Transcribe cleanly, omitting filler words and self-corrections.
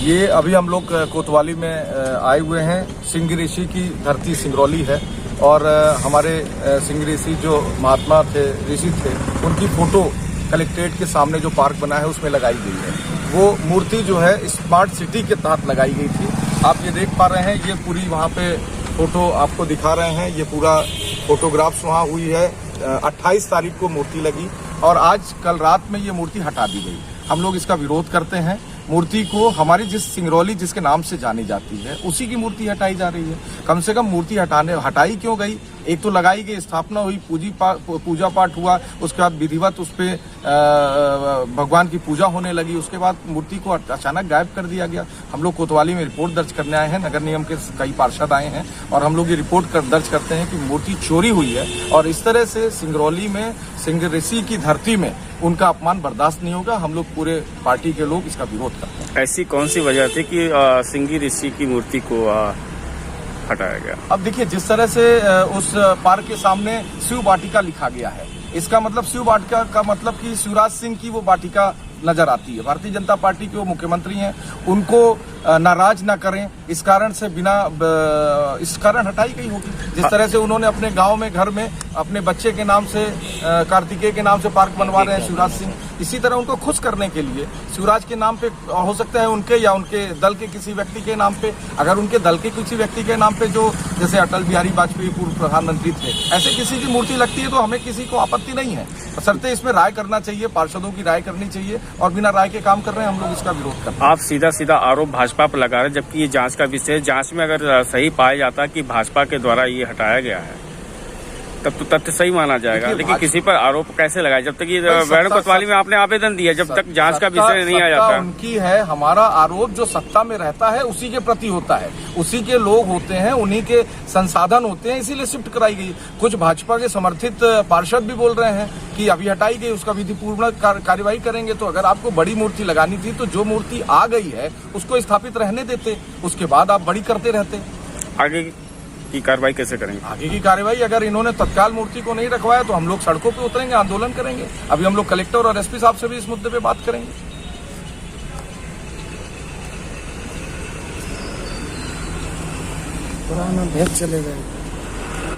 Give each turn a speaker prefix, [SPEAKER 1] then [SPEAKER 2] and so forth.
[SPEAKER 1] ये अभी हम लोग कोतवाली में आए हुए हैं। सिंह ऋषि की धरती सिंगरौली है और हमारे सिंह ऋषि जो महात्मा थे, ऋषि थे, उनकी फोटो कलेक्ट्रेट के सामने जो पार्क बना है उसमें लगाई गई है। वो मूर्ति जो है स्मार्ट सिटी के तहत लगाई गई थी। आप ये देख पा रहे हैं, ये पूरी वहाँ पे फोटो आपको दिखा रहे हैं। ये पूरा फोटोग्राफ्स वहाँ हुई है। 28 तारीख को मूर्ति लगी और आज कल रात में ये मूर्ति हटा दी गई। हम लोग इसका विरोध करते हैं। मूर्ति को हमारी जिस सिंगरौली जिसके नाम से जानी जाती है उसी की मूर्ति हटाई जा रही है। कम से कम मूर्ति हटाई क्यों गई? एक तो लगाई गई, स्थापना हुई, पूजा पाठ हुआ, उसके बाद विधिवत उस पे भगवान की पूजा होने लगी। उसके बाद मूर्ति को अचानक गायब कर दिया गया। हम लोग कोतवाली में रिपोर्ट दर्ज करने आए हैं। नगर निगम के कई पार्षद आए हैं और हम लोग ये रिपोर्ट दर्ज करते हैं कि मूर्ति चोरी हुई है और इस तरह से सिंगरौली में सिंह ऋषि की धरती में उनका अपमान बर्दाश्त नहीं होगा। हम लोग पूरे पार्टी के लोग इसका विरोध करते हैं।
[SPEAKER 2] ऐसी कौन सी वजह थी कि सिंह ऋषि की मूर्ति को हटाया गया?
[SPEAKER 1] अब देखिए, जिस तरह से उस पार्क के सामने शिव वाटिका लिखा गया है, इसका मतलब शिव वाटिका का मतलब कि शिवराज सिंह की वो वाटिका नजर आती है। भारतीय जनता पार्टी के वो मुख्यमंत्री हैं, उनको नाराज ना करें, इस कारण से इस कारण हटाई गई होगी। जिस तरह से उन्होंने अपने गांव में घर में अपने बच्चे के नाम से कार्तिकेय के नाम से पार्क बनवा रहे हैं शिवराज सिंह, इसी तरह उनको खुश करने के लिए शिवराज के नाम पे हो सकता है उनके या उनके दल के किसी व्यक्ति के नाम पे, अगर उनके दल के किसी व्यक्ति के नाम पे जो जैसे अटल बिहारी वाजपेयी पूर्व प्रधानमंत्री थे, ऐसे किसी की मूर्ति लगती है तो हमें किसी को आपत्ति नहीं है। बशर्ते इसमें राय करना चाहिए, पार्षदों की राय करनी चाहिए और बिना राय के काम कर रहे हैं, हम लोग इसका विरोध करते हैं।
[SPEAKER 2] आप सीधा आरोप भाजपा पर लगा रहे हैं, जबकि ये जांच का विषय है। जांच में अगर सही पाया जाता कि भाजपा के द्वारा ये हटाया गया है तब तो तथ्य सही माना जाएगा, लेकिन किसी पर आरोप कैसे लगाए? जब तक ये वैरण कोतवाली में आपने आवेदन दिया, जब तक जांच का विषय नहीं आ जाता।
[SPEAKER 1] उनकी है, हमारा आरोप जो सत्ता में रहता है उसी के प्रति होता है, उसी के लोग होते हैं, उन्हीं के संसाधन होते हैं, इसीलिए शिफ्ट कराई गई। कुछ भाजपा के समर्थित पार्षद भी बोल रहे हैं कि अभी हटाई गई, उसका विधिपूर्ण कार्यवाही करेंगे। तो अगर आपको बड़ी मूर्ति लगानी थी तो जो मूर्ति आ गई है उसको स्थापित रहने देते, उसके बाद आप बड़ी करते रहते।
[SPEAKER 2] आगे की कार्रवाई कैसे करेंगे?
[SPEAKER 1] आगे की कार्रवाई, अगर इन्होंने तत्काल मूर्ति को नहीं रखवाया तो हम लोग सड़कों पे उतरेंगे, आंदोलन करेंगे। अभी हम लोग कलेक्टर और एसपी साहब से भी इस मुद्दे पे बात करेंगे।
[SPEAKER 3] पुराना भेद चले गए।